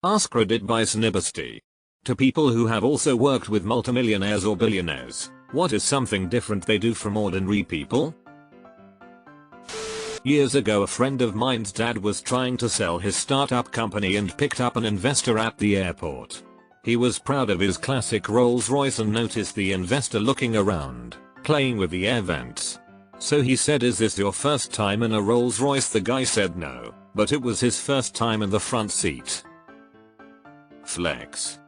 AskReddit by Snibesty. To people who have also worked with multimillionaires or billionaires, what is something different they do from ordinary people? Years ago, a friend of mine's dad was trying to sell his startup company and picked up an investor at the airport. He was proud of his classic Rolls-Royce and noticed the investor looking around, playing with the air vents. So he said, "Is this your first time in a Rolls-Royce?" The guy said no, but it was his first time in the front seat. Flex.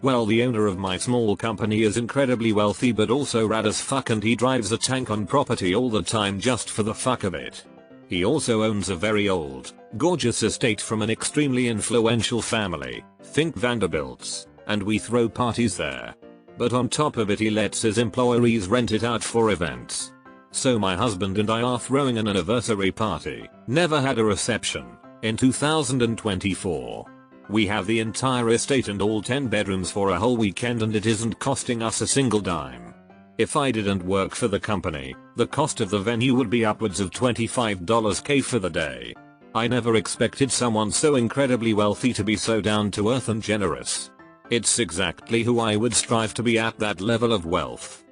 Well, the owner of my small company is incredibly wealthy but also rad as fuck, and he drives a tank on property all the time just for the fuck of it. He also owns a very old, gorgeous estate from an extremely influential family, think Vanderbilts, and we throw parties there. But on top of it, he lets his employees rent it out for events. So my husband and I are throwing an anniversary party, never had a reception, in 2024. We have the entire estate and all 10 bedrooms for a whole weekend, and it isn't costing us a single dime. If I didn't work for the company, the cost of the venue would be upwards of $25K for the day. I never expected someone so incredibly wealthy to be so down to earth and generous. It's exactly who I would strive to be at that level of wealth.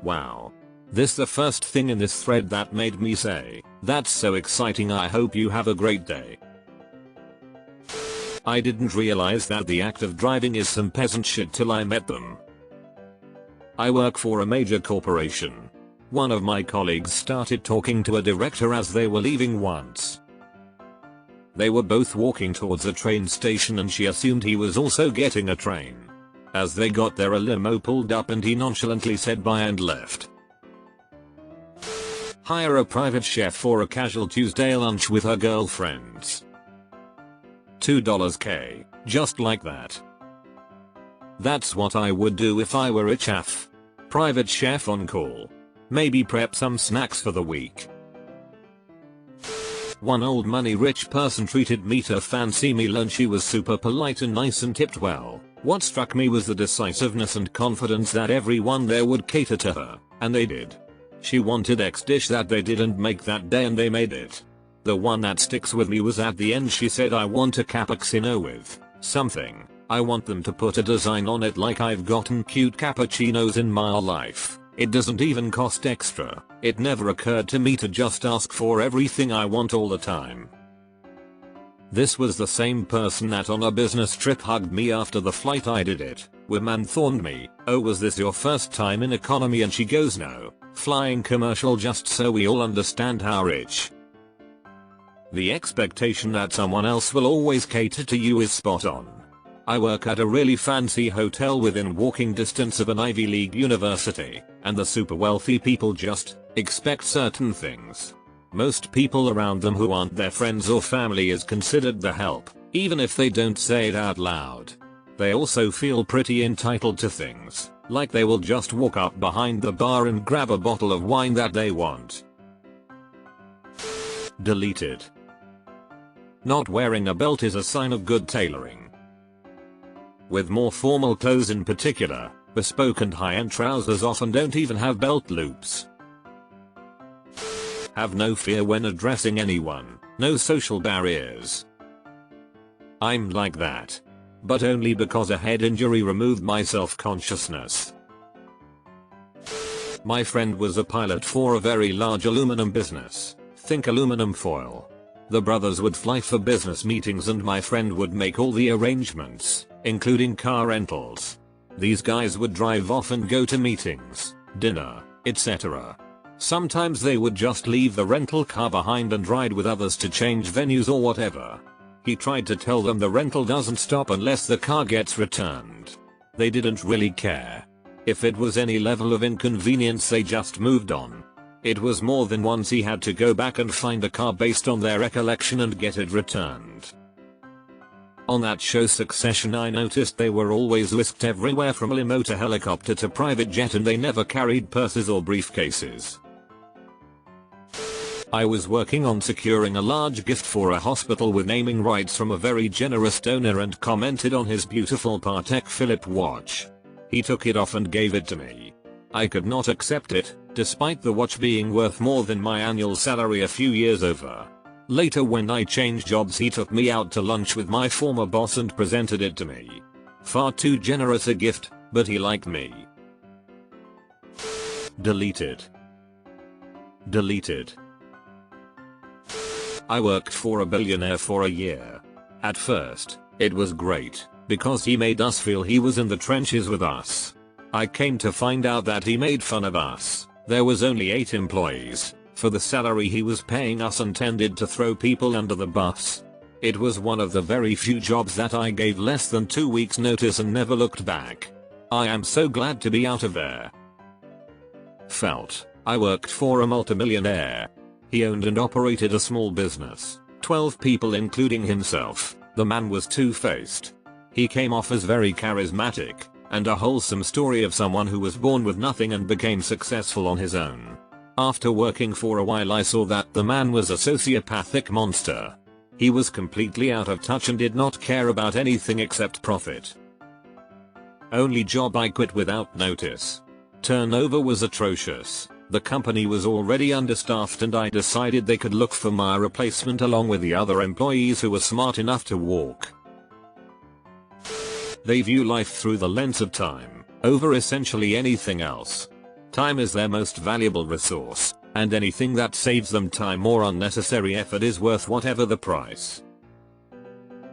Wow. This the first thing in this thread that made me say, "That's so exciting, I hope you have a great day." I didn't realize that the act of driving is some peasant shit till I met them. I work for a major corporation. One of my colleagues started talking to a director as they were leaving once. They were both walking towards a train station and she assumed he was also getting a train. As they got there, a limo pulled up and he nonchalantly said bye and left. Hire a private chef for a casual Tuesday lunch with her girlfriends. $2K, just like that. That's what I would do if I were a chef. Private chef on call. Maybe prep some snacks for the week. One old money rich person treated me to a fancy meal and she was super polite and nice and tipped well. What struck me was the decisiveness and confidence that everyone there would cater to her, and they did. She wanted X dish that they didn't make that day and they made it. The one that sticks with me was at the end. She said, "I want a cappuccino with something. I want them to put a design on it like I've gotten cute cappuccinos in my life. It doesn't even cost extra." It never occurred to me to just ask for everything I want all the time. This was the same person that on a business trip hugged me after the flight I did it. Woman thorned me, "Oh, was this your first time in economy?" And she goes, "No, flying commercial, just so we all understand how rich." The expectation that someone else will always cater to you is spot on. I work at a really fancy hotel within walking distance of an Ivy League university, and the super wealthy people just expect certain things. Most people around them who aren't their friends or family is considered the help, even if they don't say it out loud. They also feel pretty entitled to things, like they will just walk up behind the bar and grab a bottle of wine that they want. Deleted. Not wearing a belt is a sign of good tailoring. With more formal clothes in particular, bespoke and high-end trousers often don't even have belt loops. Have no fear when addressing anyone, no social barriers. I'm like that. But only because a head injury removed my self-consciousness. My friend was a pilot for a very large aluminum business, think aluminum foil. The brothers would fly for business meetings and my friend would make all the arrangements, including car rentals. These guys would drive off and go to meetings, dinner, etc. Sometimes they would just leave the rental car behind and ride with others to change venues or whatever. He tried to tell them the rental doesn't stop unless the car gets returned. They didn't really care. If it was any level of inconvenience, they just moved on. It was more than once he had to go back and find a car based on their recollection and get it returned. On that show Succession, I noticed they were always whisked everywhere from limo to helicopter to private jet, and they never carried purses or briefcases. I was working on securing a large gift for a hospital with naming rights from a very generous donor and commented on his beautiful Patek Philippe watch. He took it off and gave it to me. I could not accept it, despite the watch being worth more than my annual salary a few years over. Later when I changed jobs he took me out to lunch with my former boss and presented it to me. Far too generous a gift, but he liked me. Deleted. Deleted. I worked for a billionaire for a year. At first, it was great, because he made us feel he was in the trenches with us. I came to find out that he made fun of us. There was only 8 employees. For the salary he was paying us and tended to throw people under the bus. It was one of the very few jobs that I gave less than 2 weeks notice and never looked back. I am so glad to be out of there. Felt. I worked for a multimillionaire. He owned and operated a small business. 12 people including himself. The man was two-faced. He came off as very charismatic, and a wholesome story of someone who was born with nothing and became successful on his own. After working for a while I saw that the man was a sociopathic monster. He was completely out of touch and did not care about anything except profit. Only job I quit without notice. Turnover was atrocious. The company was already understaffed and I decided they could look for my replacement along with the other employees who were smart enough to walk. They view life through the lens of time, over essentially anything else. Time is their most valuable resource, and anything that saves them time or unnecessary effort is worth whatever the price.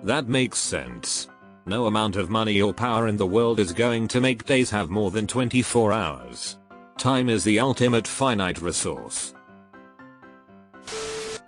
That makes sense. No amount of money or power in the world is going to make days have more than 24 hours. Time is the ultimate finite resource.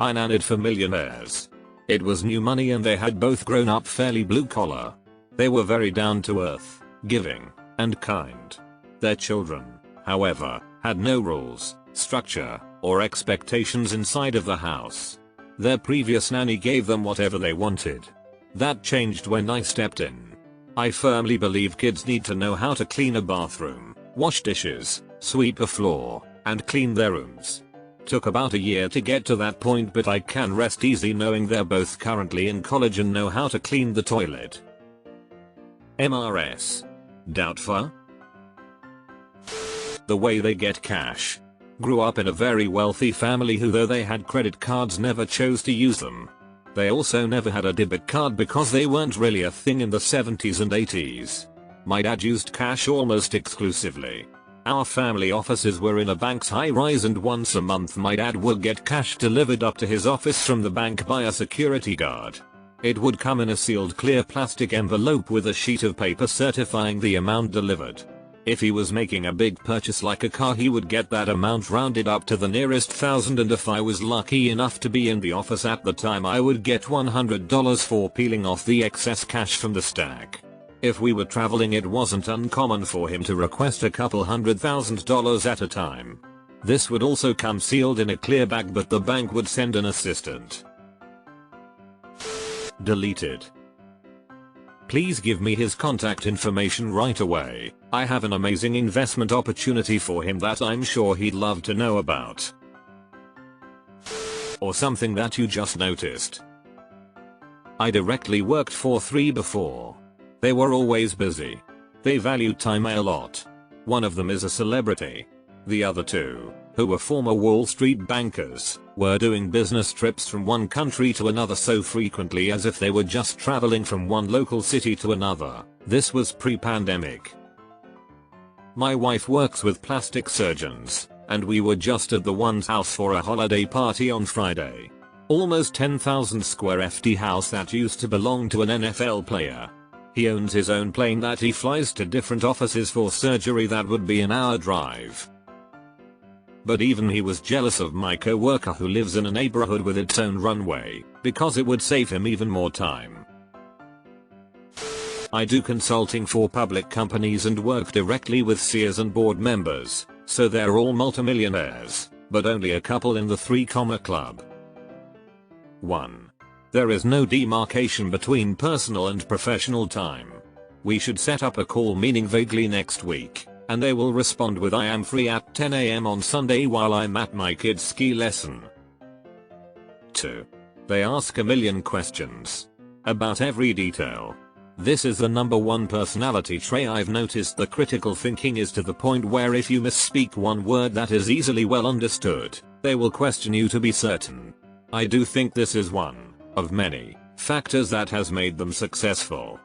I nannied for millionaires. It was new money and they had both grown up fairly blue collar. They were very down to earth, giving, and kind. Their children, however, had no rules, structure, or expectations inside of the house. Their previous nanny gave them whatever they wanted. That changed when I stepped in. I firmly believe kids need to know how to clean a bathroom, wash dishes, sweep a floor, and clean their rooms. Took about a year to get to that point, but I can rest easy knowing they're both currently in college and know how to clean the toilet. MRS. Doubtful? The way they get cash. Grew up in a very wealthy family who, though they had credit cards, never chose to use them. They also never had a debit card because they weren't really a thing in the 70s and 80s. My dad used cash almost exclusively. Our family offices were in a bank's high-rise and once a month my dad would get cash delivered up to his office from the bank by a security guard. It would come in a sealed clear plastic envelope with a sheet of paper certifying the amount delivered. If he was making a big purchase like a car, he would get that amount rounded up to the nearest thousand, and if I was lucky enough to be in the office at the time, I would get $100 for peeling off the excess cash from the stack. If we were traveling, it wasn't uncommon for him to request a couple $100,000 at a time. This would also come sealed in a clear bag, but the bank would send an assistant. Deleted. Please give me his contact information right away. I have an amazing investment opportunity for him that I'm sure he'd love to know about. Or something that you just noticed. I directly worked for 3 before. They were always busy. They valued time a lot. One of them is a celebrity. The other 2, who were former Wall Street bankers, were doing business trips from one country to another so frequently as if they were just traveling from one local city to another. This was pre-pandemic. My wife works with plastic surgeons, and we were just at the one's house for a holiday party on Friday. Almost 10,000 square ft house that used to belong to an NFL player. He owns his own plane that he flies to different offices for surgery that would be an hour drive. But even he was jealous of my co-worker who lives in a neighborhood with its own runway, because it would save him even more time. I do consulting for public companies and work directly with CEOs and board members, so they're all multimillionaires, but only a couple in the 3 Club. 1. There is no demarcation between personal and professional time. We should set up a call meaning vaguely next week, and they will respond with I am free at 10 AM on Sunday while I'm at my kid's ski lesson. 2. They ask a million questions. About every detail. This is the #1 personality trait I've noticed. The critical thinking is to the point where if you misspeak one word that is easily well understood, they will question you to be certain. I do think this is one of many factors that has made them successful.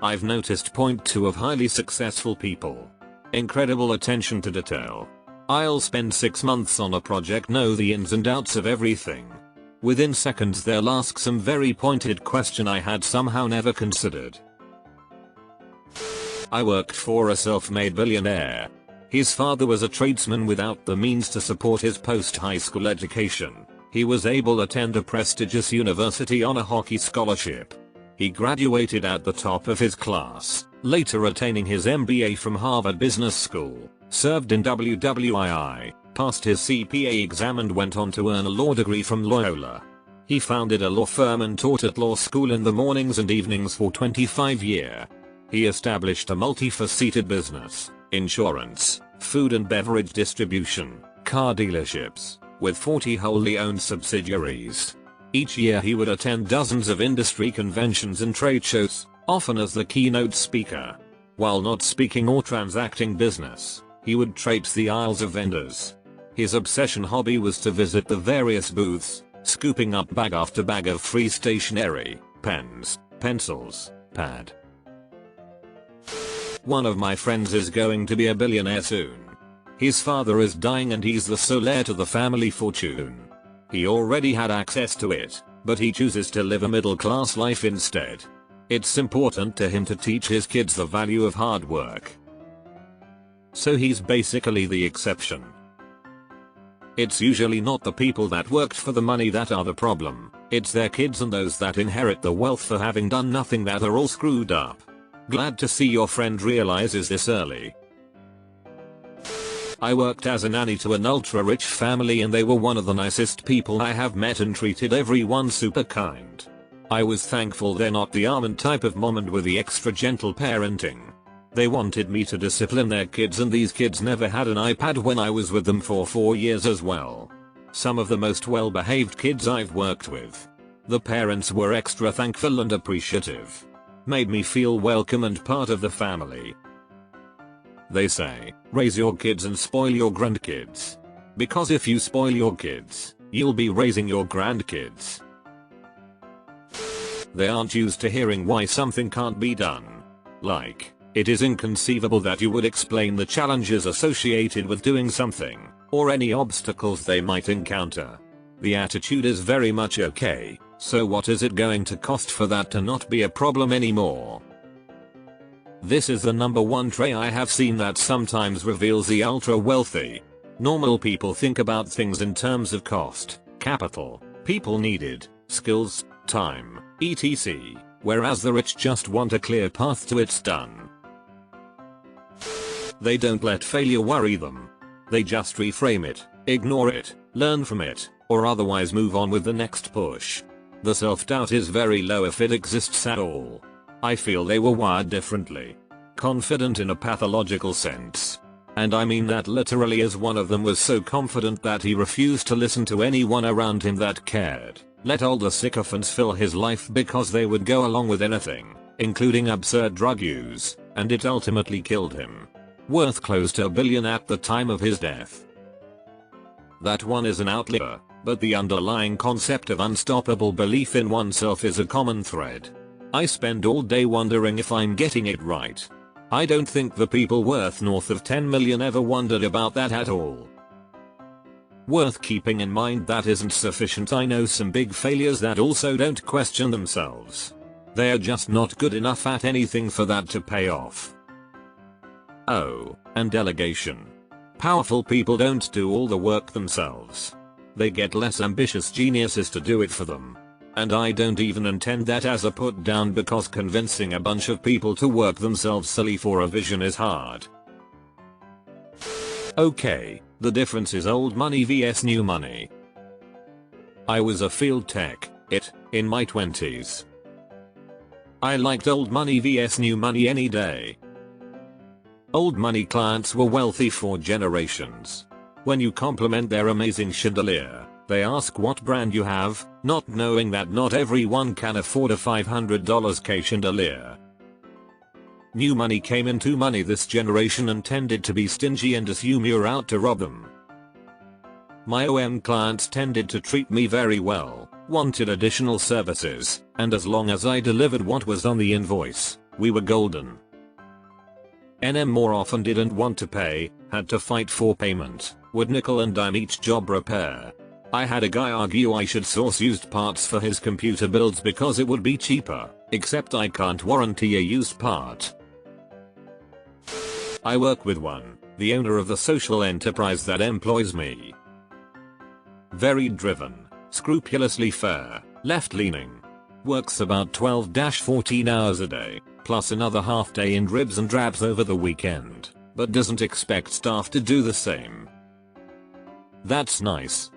I've noticed point 2 of highly successful people. Incredible attention to detail. I'll spend 6 months on a project, know the ins and outs of everything. Within seconds they'll ask some very pointed question I had somehow never considered. I worked for a self-made billionaire. His father was a tradesman without the means to support his post-high school education. He was able to attend a prestigious university on a hockey scholarship. He graduated at the top of his class, later attaining his MBA from Harvard Business School, served in WWII, passed his CPA exam and went on to earn a law degree from Loyola. He founded a law firm and taught at law school in the mornings and evenings for 25 years. He established a multifaceted business, insurance, food and beverage distribution, car dealerships, with 40 wholly owned subsidiaries. Each year he would attend dozens of industry conventions and trade shows, often as the keynote speaker. While not speaking or transacting business, he would traipse the aisles of vendors. His obsession hobby was to visit the various booths, scooping up bag after bag of free stationery, pens, pencils, pad. One of my friends is going to be a billionaire soon. His father is dying and he's the sole heir to the family fortune. He already had access to it, but he chooses to live a middle-class life instead. It's important to him to teach his kids the value of hard work. So he's basically the exception. It's usually not the people that worked for the money that are the problem, it's their kids and those that inherit the wealth for having done nothing that are all screwed up. Glad to see your friend realizes this early. I worked as a nanny to an ultra-rich family and they were one of the nicest people I have met and treated everyone super kind. I was thankful they're not the almond type of mom and with the extra gentle parenting. They wanted me to discipline their kids and these kids never had an iPad when I was with them for 4 years as well. Some of the most well-behaved kids I've worked with. The parents were extra thankful and appreciative. Made me feel welcome and part of the family. They say, raise your kids and spoil your grandkids. Because if you spoil your kids, you'll be raising your grandkids. They aren't used to hearing why something can't be done. Like, it is inconceivable that you would explain the challenges associated with doing something, or any obstacles they might encounter. The attitude is very much okay, so what is it going to cost for that to not be a problem anymore? This is the number one trait I have seen that sometimes reveals the ultra wealthy. Normal people think about things in terms of cost, capital, people needed, skills, time, etc. Whereas the rich just want a clear path to it's done. They don't let failure worry them. They just reframe it, ignore it, learn from it, or otherwise move on with the next push. The self-doubt is very low if it exists at all. I feel they were wired differently. Confident in a pathological sense. And I mean that literally, as one of them was so confident that he refused to listen to anyone around him that cared. Let all the sycophants fill his life because they would go along with anything, including absurd drug use, and it ultimately killed him. Worth close to $1 billion at the time of his death. That one is an outlier, but the underlying concept of unstoppable belief in oneself is a common thread. I spend all day wondering if I'm getting it right. I don't think the people worth north of 10 million ever wondered about that at all. Worth keeping in mind that isn't sufficient. I know some big failures that also don't question themselves. They are just not good enough at anything for that to pay off. Oh, and delegation. Powerful people don't do all the work themselves. They get less ambitious geniuses to do it for them. And I don't even intend that as a put down, because convincing a bunch of people to work themselves silly for a vision is hard. Okay, the difference is old money vs new money. I was a field tech, in my 20s. I liked old money vs new money any day. Old money clients were wealthy for generations. When you compliment their amazing chandelier, they ask what brand you have, not knowing that not everyone can afford a $500 chandelier. New money came into money this generation and tended to be stingy and assume you're out to rob them. My OM clients tended to treat me very well, wanted additional services, and as long as I delivered what was on the invoice, we were golden. NM more often didn't want to pay, had to fight for payment, would nickel and dime each job repair. I had a guy argue I should source used parts for his computer builds because it would be cheaper, except I can't warranty a used part. I work with one, the owner of the social enterprise that employs me. Very driven, scrupulously fair, left-leaning. Works about 12-14 hours a day, plus another half day in dribs and drabs over the weekend, but doesn't expect staff to do the same. That's nice.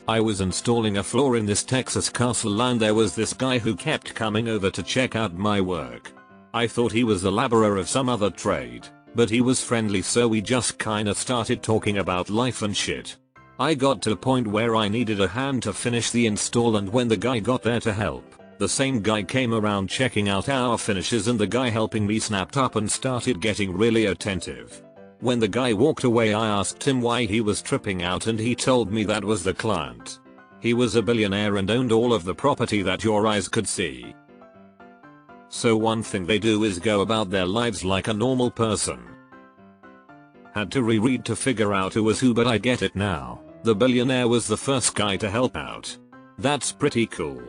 I was installing a floor in this Texas castle and there was this guy who kept coming over to check out my work. I thought he was a laborer of some other trade, but he was friendly so we just kinda started talking about life and shit. I got to the point where I needed a hand to finish the install and when the guy got there to help, the same guy came around checking out our finishes and the guy helping me snapped up and started getting really attentive. When the guy walked away I asked him why he was tripping out and he told me that was the client. He was a billionaire and owned all of the property that your eyes could see. So one thing they do is go about their lives like a normal person. Had to reread to figure out who was who but I get it now. The billionaire was the first guy to help out. That's pretty cool.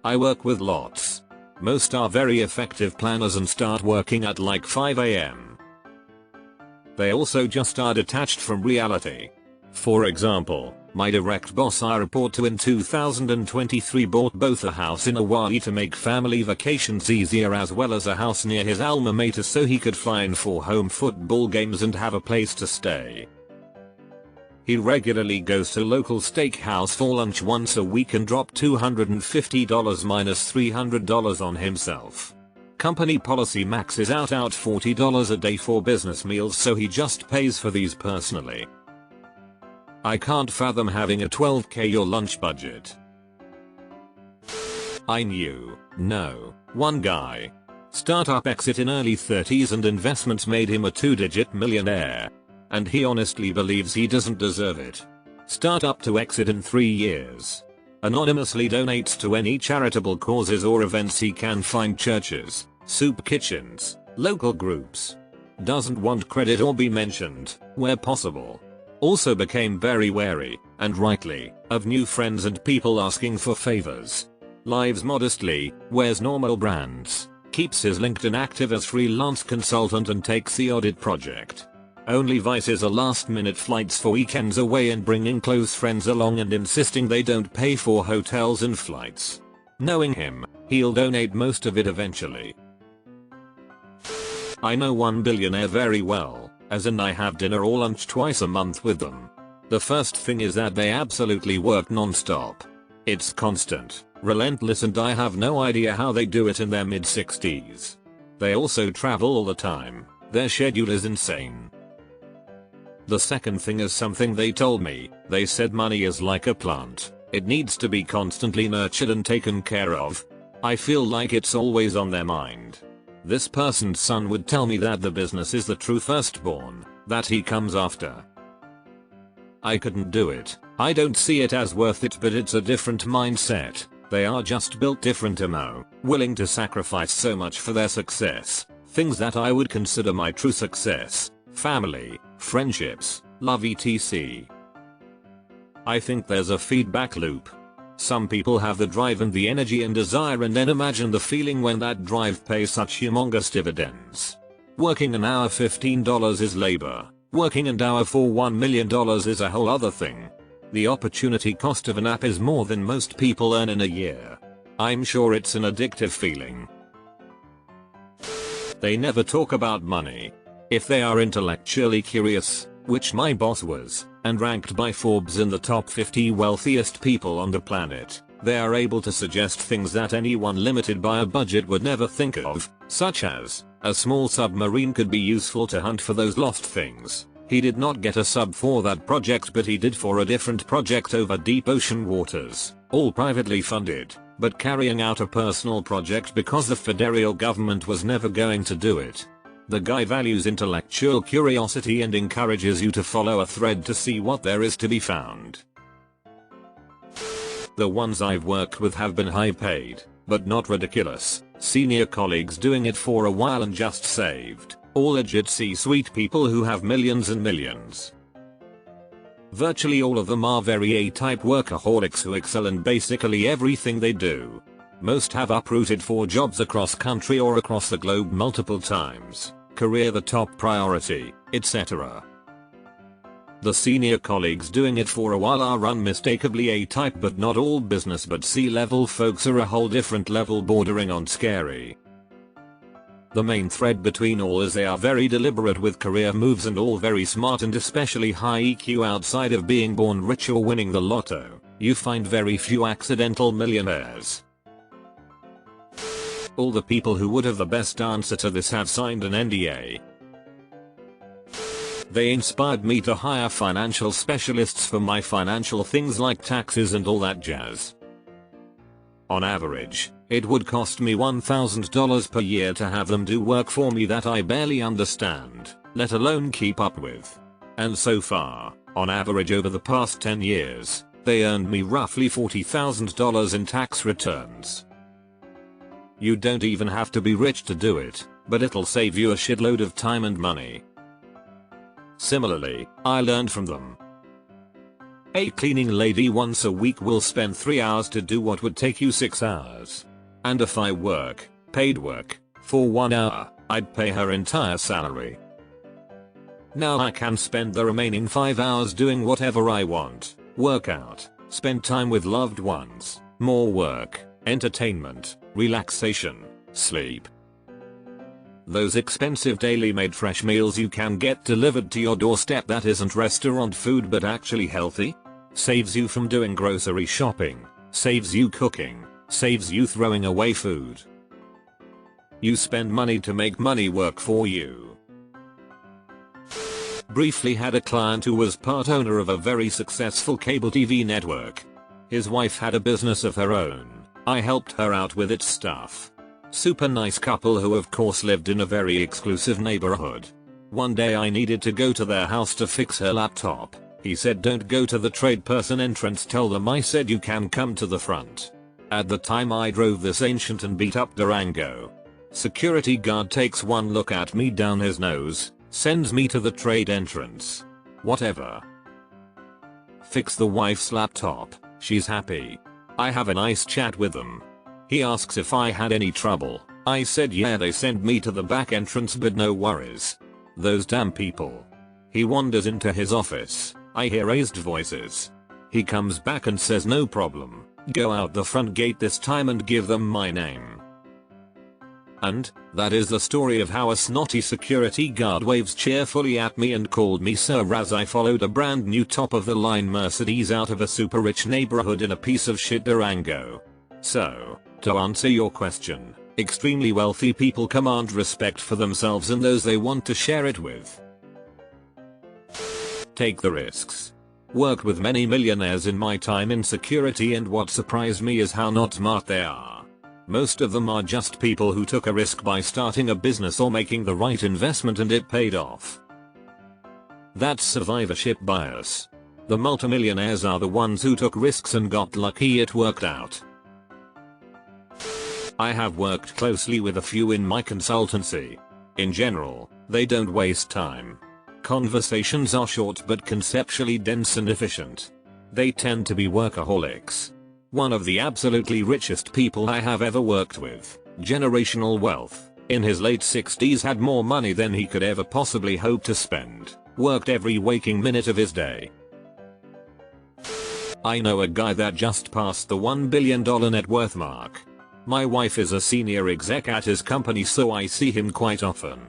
I work with lots. Most are very effective planners and start working at like 5 AM. They also just are detached from reality. For example, my direct boss I report to in 2023 bought both a house in Hawaii to make family vacations easier as well as a house near his alma mater so he could fly in for home football games and have a place to stay. He regularly goes to local steakhouse for lunch once a week and dropped $250 minus $300 on himself. Company policy maxes out $40 a day for business meals so he just pays for these personally. I can't fathom having a $12k your lunch budget. I knew one guy. Startup exit in early 30s and investments made him a 2-digit millionaire. And he honestly believes he doesn't deserve it. Startup to exit in 3 years. Anonymously donates to any charitable causes or events he can find, churches, soup kitchens, local groups. Doesn't want credit or be mentioned, where possible. Also became very wary, and rightly, of new friends and people asking for favors. Lives modestly, wears normal brands, keeps his LinkedIn active as freelance consultant and takes the audit project. Only vices are last-minute flights for weekends away and bringing close friends along and insisting they don't pay for hotels and flights. Knowing him, he'll donate most of it eventually. I know one billionaire very well, as in I have dinner or lunch twice a month with them. The first thing is that they absolutely work non-stop. It's constant, relentless and I have no idea how they do it in their mid-60s. They also travel all the time. Their schedule is insane. The second thing is something they told me. They said money is like a plant. It needs to be constantly nurtured and taken care of. I feel like it's always on their mind. This person's son would tell me that the business is the true firstborn, that he comes after. I couldn't do it. I don't see it as worth it, but it's a different mindset. They are just built different, willing to sacrifice so much for their success. Things that I would consider my true success. Family, friendships, love etc. I think there's a feedback loop. Some people have the drive and the energy and desire and then imagine the feeling when that drive pays such humongous dividends. Working an hour $15 is labor. Working an hour for $1 million is a whole other thing. The opportunity cost of an app is more than most people earn in a year. I'm sure it's an addictive feeling. They never talk about money. If they are intellectually curious, which my boss was, and ranked by Forbes in the top 50 wealthiest people on the planet, they are able to suggest things that anyone limited by a budget would never think of, such as, a small submarine could be useful to hunt for those lost things. He did not get a sub for that project, but he did for a different project over deep ocean waters, all privately funded, but carrying out a personal project because the federal government was never going to do it. The guy values intellectual curiosity and encourages you to follow a thread to see what there is to be found. The ones I've worked with have been high paid, but not ridiculous, senior colleagues doing it for a while and just saved, all legit C-suite people who have millions and millions. Virtually all of them are very A-type workaholics who excel in basically everything they do. Most have uprooted for jobs across country or across the globe multiple times, career the top priority, etc. The senior colleagues doing it for a while are unmistakably A-type, but not all business but C-level folks are a whole different level bordering on scary. The main thread between all is they are very deliberate with career moves and all very smart and especially high EQ. Outside of being born rich or winning the lotto, you find very few accidental millionaires. All the people who would have the best answer to this have signed an NDA. They inspired me to hire financial specialists for my financial things like taxes and all that jazz. On average, it would cost me $1,000 per year to have them do work for me that I barely understand, let alone keep up with. And so far, on average over the past 10 years, they earned me roughly $40,000 in tax returns. You don't even have to be rich to do it, but it'll save you a shitload of time and money. Similarly, I learned from them. A cleaning lady once a week will spend 3 hours to do what would take you 6 hours. And if I paid work, for 1 hour, I'd pay her entire salary. Now I can spend the remaining 5 hours doing whatever I want, work out, spend time with loved ones, more work, entertainment, relaxation, sleep. Those expensive daily made fresh meals you can get delivered to your doorstep that isn't restaurant food but actually healthy? Saves you from doing grocery shopping, saves you cooking, saves you throwing away food. You spend money to make money work for you. Briefly had a client who was part owner of a very successful cable TV network. His wife had a business of her own. I helped her out with its stuff. Super nice couple who of course lived in a very exclusive neighborhood. One day I needed to go to their house to fix her laptop. He said don't go to the trade person entrance, tell them I said you can come to the front. At the time I drove this ancient and beat up Durango. Security guard takes one look at me down his nose, sends me to the trade entrance. Whatever. Fix the wife's laptop, she's happy. I have a nice chat with them. He asks if I had any trouble. I said yeah, they sent me to the back entrance but no worries. Those damn people. He wanders into his office. I hear raised voices. He comes back and says no problem. Go out the front gate this time and give them my name. And, that is the story of how a snotty security guard waves cheerfully at me and called me sir as I followed a brand new top of the line Mercedes out of a super rich neighborhood in a piece of shit Durango. So, to answer your question, extremely wealthy people command respect for themselves and those they want to share it with. Take the risks. Worked with many millionaires in my time in security and what surprised me is how not smart they are. Most of them are just people who took a risk by starting a business or making the right investment and it paid off. That's survivorship bias. The multimillionaires are the ones who took risks and got lucky it worked out. I have worked closely with a few in my consultancy. In general, they don't waste time. Conversations are short but conceptually dense and efficient. They tend to be workaholics. One of the absolutely richest people I have ever worked with, generational wealth, in his late 60s had more money than he could ever possibly hope to spend, worked every waking minute of his day. I know a guy that just passed the $1 billion net worth mark. My wife is a senior exec at his company so I see him quite often.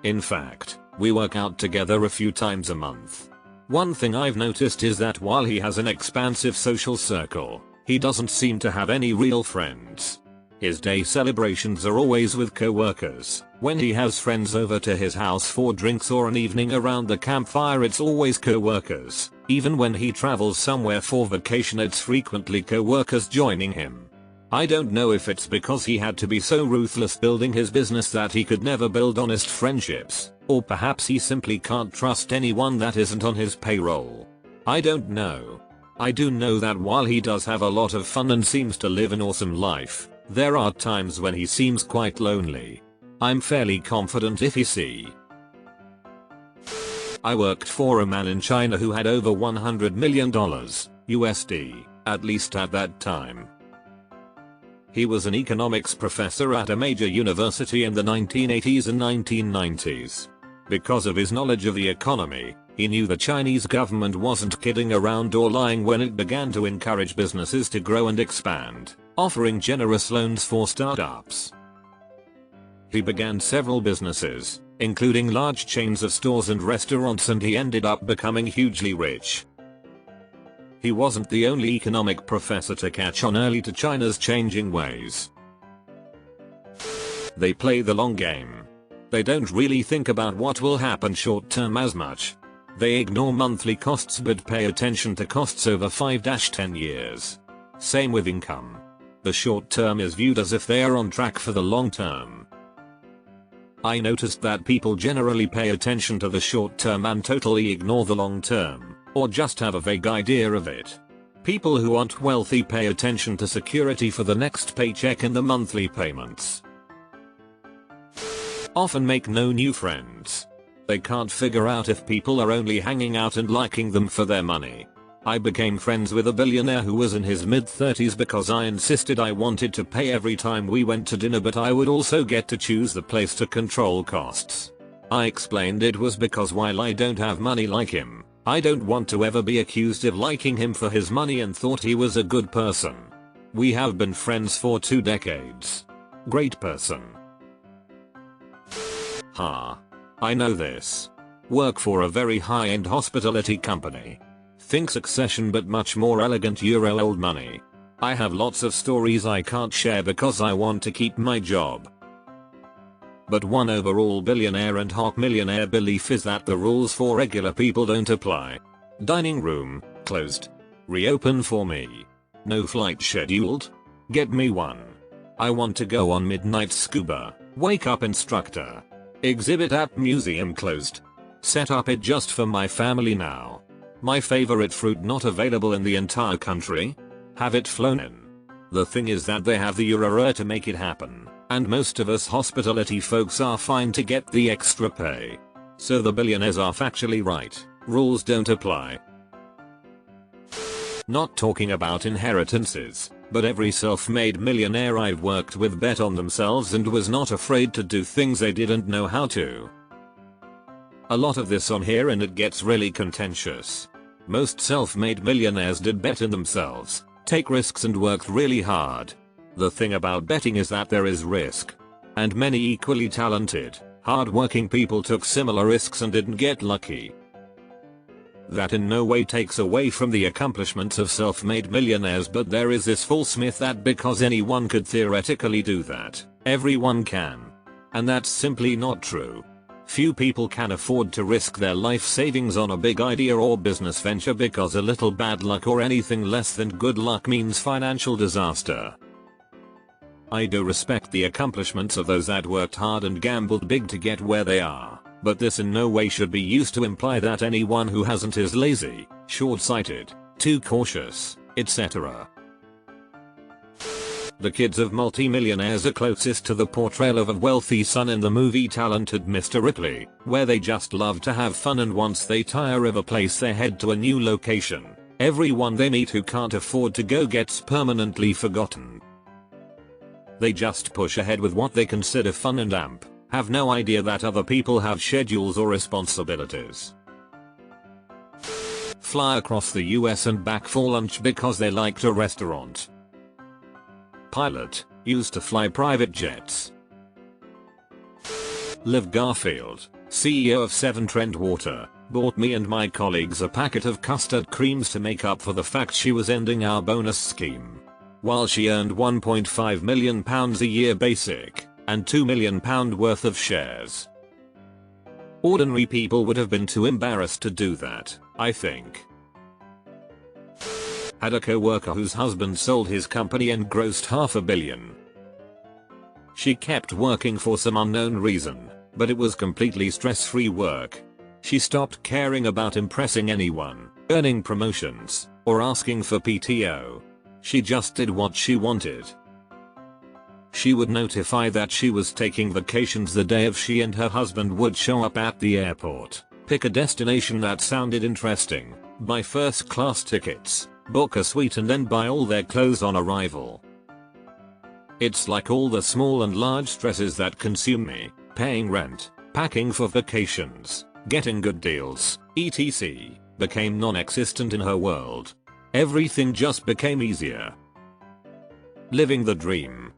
In fact, we work out together a few times a month. One thing I've noticed is that while he has an expansive social circle, he doesn't seem to have any real friends. His day celebrations are always with co-workers. When he has friends over to his house for drinks or an evening around the campfire it's always co-workers. Even when he travels somewhere for vacation it's frequently co-workers joining him. I don't know if it's because he had to be so ruthless building his business that he could never build honest friendships, or perhaps he simply can't trust anyone that isn't on his payroll. I don't know. I do know that while he does have a lot of fun and seems to live an awesome life, there are times when he seems quite lonely. I'm fairly confident if he see. I worked for a man in China who had over $100 million USD, at least at that time. He was an economics professor at a major university in the 1980s and 1990s. Because of his knowledge of the economy, he knew the Chinese government wasn't kidding around or lying when it began to encourage businesses to grow and expand, offering generous loans for startups. He began several businesses, including large chains of stores and restaurants, and he ended up becoming hugely rich. He wasn't the only economic professor to catch on early to China's changing ways. They play the long game. They don't really think about what will happen short term as much. They ignore monthly costs but pay attention to costs over 5-10 years. Same with income. The short term is viewed as if they are on track for the long term. I noticed that people generally pay attention to the short term and totally ignore the long term, or just have a vague idea of it. People who aren't wealthy pay attention to security for the next paycheck and the monthly payments. Often make no new friends. They can't figure out if people are only hanging out and liking them for their money. I became friends with a billionaire who was in his mid-30s because I insisted I wanted to pay every time we went to dinner, but I would also get to choose the place to control costs. I explained it was because while I don't have money like him, I don't want to ever be accused of liking him for his money, and thought he was a good person. We have been friends for 2 decades. Great person. I know this. Work for a very high-end hospitality company. Think Succession but much more elegant Euro old money. I have lots of stories I can't share because I want to keep my job. But one overall billionaire and hawk millionaire belief is that the rules for regular people don't apply. Dining room, closed. Reopen for me. No flight scheduled? Get me one. I want to go on midnight scuba. Wake up instructor. Exhibit at museum closed. Set up it just for my family now. My favorite fruit not available in the entire country? Have it flown in. The thing is that they have the Euro to make it happen, and most of us hospitality folks are fine to get the extra pay. So the billionaires are factually right, rules don't apply. Not talking about inheritances, but every self-made millionaire I've worked with bet on themselves and was not afraid to do things they didn't know how to. A lot of this on here and it gets really contentious. Most self-made millionaires did bet in themselves, take risks and worked really hard. The thing about betting is that there is risk. And many equally talented, hard-working people took similar risks and didn't get lucky. That in no way takes away from the accomplishments of self-made millionaires, but there is this false myth that because anyone could theoretically do that, everyone can. And that's simply not true. Few people can afford to risk their life savings on a big idea or business venture because a little bad luck or anything less than good luck means financial disaster. I do respect the accomplishments of those that worked hard and gambled big to get where they are, but this in no way should be used to imply that anyone who hasn't is lazy, short-sighted, too cautious, etc. The kids of multimillionaires are closest to the portrayal of a wealthy son in the movie Talented Mr. Ripley, where they just love to have fun and once they tire of a place they head to a new location. Everyone they meet who can't afford to go gets permanently forgotten. They just push ahead with what they consider fun and have no idea that other people have schedules or responsibilities. Fly across the US and back for lunch because they liked a restaurant. Pilot, used to fly private jets. Liv Garfield, CEO of Severn Trent Water, bought me and my colleagues a packet of custard creams to make up for the fact she was ending our bonus scheme. While she earned £1.5 million a year basic, and £2 million worth of shares. Ordinary people would have been too embarrassed to do that, I think. Had a co-worker whose husband sold his company and grossed $500 million. She kept working for some unknown reason, but it was completely stress-free work. She stopped caring about impressing anyone, earning promotions, or asking for PTO. She just did what she wanted. She would notify that she was taking vacations the day of she and her husband would show up at the airport, pick a destination that sounded interesting, buy first-class tickets, book a suite and then buy all their clothes on arrival. It's like all the small and large stresses that consume me, paying rent, packing for vacations, getting good deals, etc., became non-existent in her world. Everything just became easier. Living the dream.